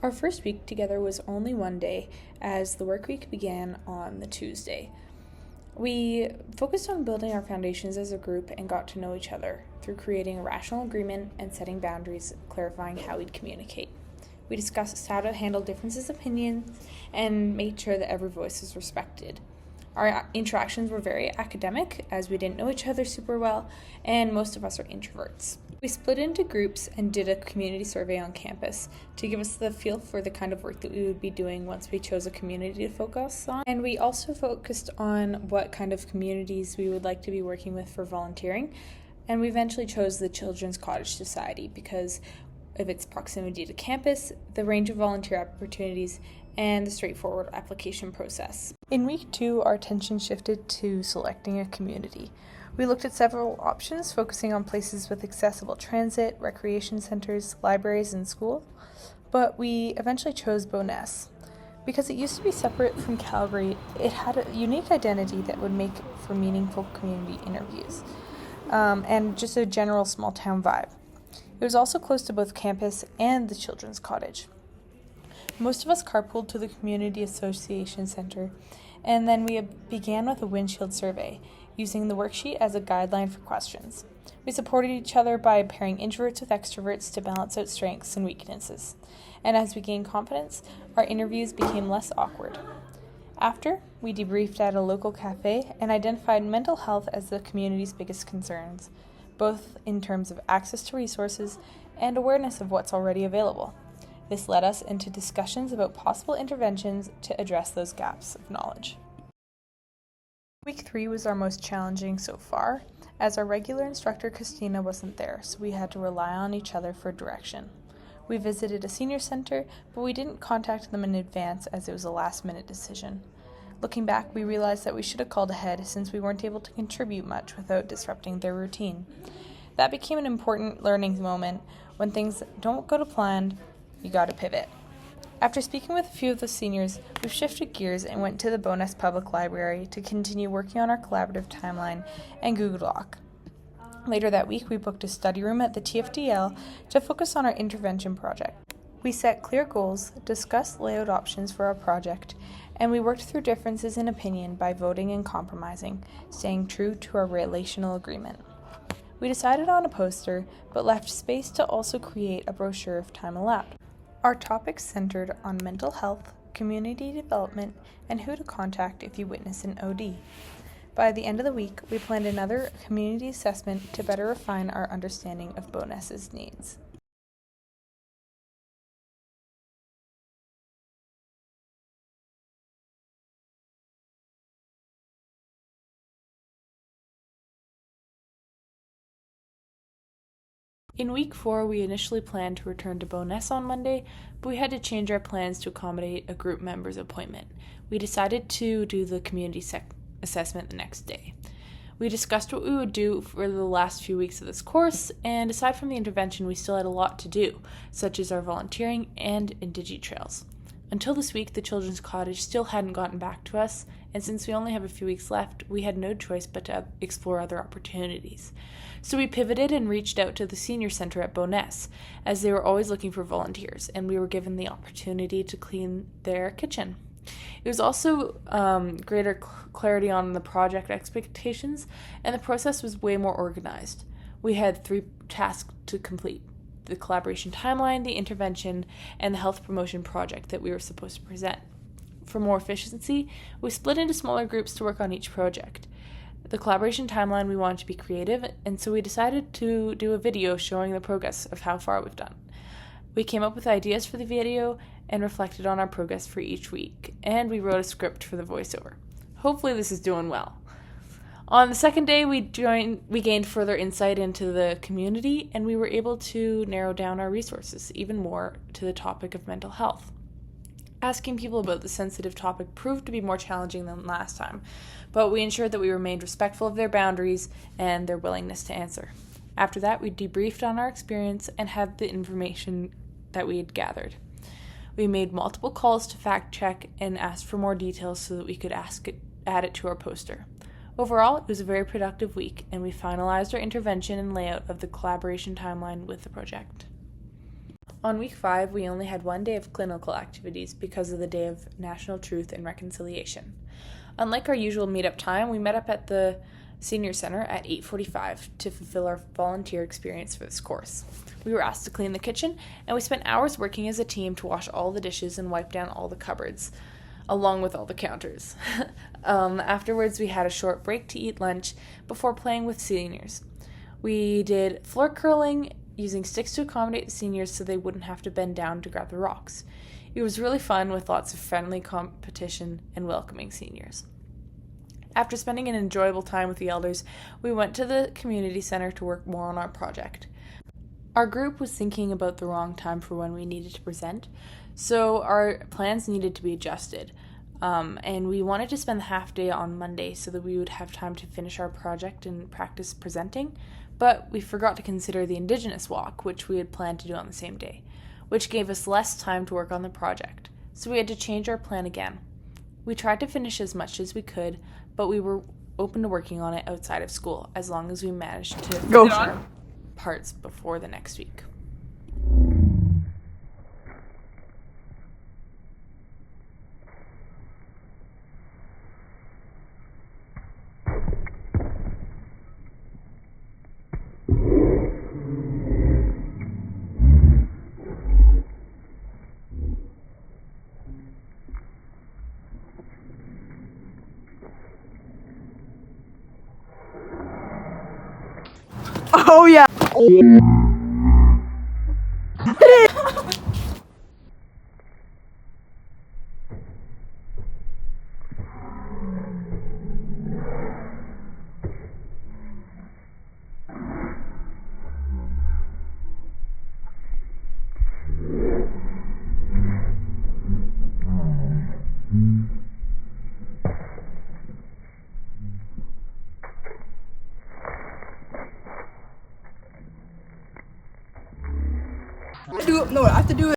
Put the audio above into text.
Our first week together was only one day, as the work week began on the Tuesday. We focused on building our foundations as a group and got to know each other through creating a rational agreement and setting boundaries, clarifying how we'd communicate. We discussed how to handle differences of opinions and made sure that every voice was respected. Our interactions were very academic, as we didn't know each other super well, and most of us are introverts. We split into groups and did a community survey on campus to give us the feel for the kind of work that we would be doing once we chose a community to focus on. And we also focused on what kind of communities we would like to be working with for volunteering. And we eventually chose the Children's Cottage Society because of its proximity to campus, the range of volunteer opportunities, and the straightforward application process. In week 2, our attention shifted to selecting a community. We looked at several options, focusing on places with accessible transit, recreation centers, libraries, and schools, but we eventually chose Bowness. Because it used to be separate from Calgary, it had a unique identity that would make for meaningful community interviews, and just a general small town vibe. It was also close to both campus and the Children's Cottage. Most of us carpooled to the Community Association Center, and then we began with a windshield survey, using the worksheet as a guideline for questions. We supported each other by pairing introverts with extroverts to balance out strengths and weaknesses. And as we gained confidence, our interviews became less awkward. After, we debriefed at a local cafe and identified mental health as the community's biggest concerns, both in terms of access to resources and awareness of what's already available. This led us into discussions about possible interventions to address those gaps of knowledge. Week 3 was our most challenging so far, as our regular instructor Christina wasn't there, so we had to rely on each other for direction. We visited a senior center, but we didn't contact them in advance as it was a last-minute decision. Looking back, we realized that we should have called ahead since we weren't able to contribute much without disrupting their routine. That became an important learning moment. When things don't go to plan, you gotta pivot. After speaking with a few of the seniors, we've shifted gears and went to the Bowness Public Library to continue working on our collaborative timeline and Google Doc. Later that week, we booked a study room at the TFDL to focus on our intervention project. We set clear goals, discussed layout options for our project, and we worked through differences in opinion by voting and compromising, staying true to our relational agreement. We decided on a poster, but left space to also create a brochure if time allowed. Our topics centered on mental health, community development, and who to contact if you witness an OD. By the end of the week, we planned another community assessment to better refine our understanding of Bowness's needs. In week 4, we initially planned to return to Bowness on Monday, but we had to change our plans to accommodate a group member's appointment. We decided to do the community assessment the next day. We discussed what we would do for the last few weeks of this course, and aside from the intervention, we still had a lot to do, such as our volunteering and IndigiTrails. Until this week, the Children's Cottage still hadn't gotten back to us, and since we only have a few weeks left, we had no choice but to explore other opportunities. So we pivoted and reached out to the senior center at Bowness, as they were always looking for volunteers, and we were given the opportunity to clean their kitchen. It was also greater clarity on the project expectations, and the process was way more organized. We had 3 tasks to complete: the collaboration timeline, the intervention, and the health promotion project that we were supposed to present. For more efficiency, we split into smaller groups to work on each project. The collaboration timeline, we wanted to be creative, and so we decided to do a video showing the progress of how far we've done. We came up with ideas for the video and reflected on our progress for each week, and we wrote a script for the voiceover. Hopefully this is doing well. On the second day, we gained further insight into the community, and we were able to narrow down our resources even more to the topic of mental health. Asking people about the sensitive topic proved to be more challenging than last time, but we ensured that we remained respectful of their boundaries and their willingness to answer. After that, we debriefed on our experience and had the information that we had gathered. We made multiple calls to fact check and asked for more details so that we could add it to our poster. Overall, it was a very productive week, and we finalized our intervention and layout of the collaboration timeline with the project. On week 5, we only had one day of clinical activities because of the Day of National Truth and Reconciliation. Unlike our usual meetup time, we met up at the Senior Center at 8:45 to fulfill our volunteer experience for this course. We were asked to clean the kitchen, and we spent hours working as a team to wash all the dishes and wipe down all the cupboards, along with all the counters. Afterwards, we had a short break to eat lunch before playing with seniors. We did floor curling using sticks to accommodate the seniors so they wouldn't have to bend down to grab the rocks. It was really fun with lots of friendly competition and welcoming seniors. After spending an enjoyable time with the elders, we went to the community center to work more on our project. Our group was thinking about the wrong time for when we needed to present, so our plans needed to be adjusted. And we wanted to spend the half day on Monday so that we would have time to finish our project and practice presenting, but we forgot to consider the Indigenous walk, which we had planned to do on the same day, which gave us less time to work on the project, so we had to change our plan again. We tried to finish as much as we could, but we were open to working on it outside of school, as long as we managed to finish our parts before the next week. Oh yeah. I have to do it.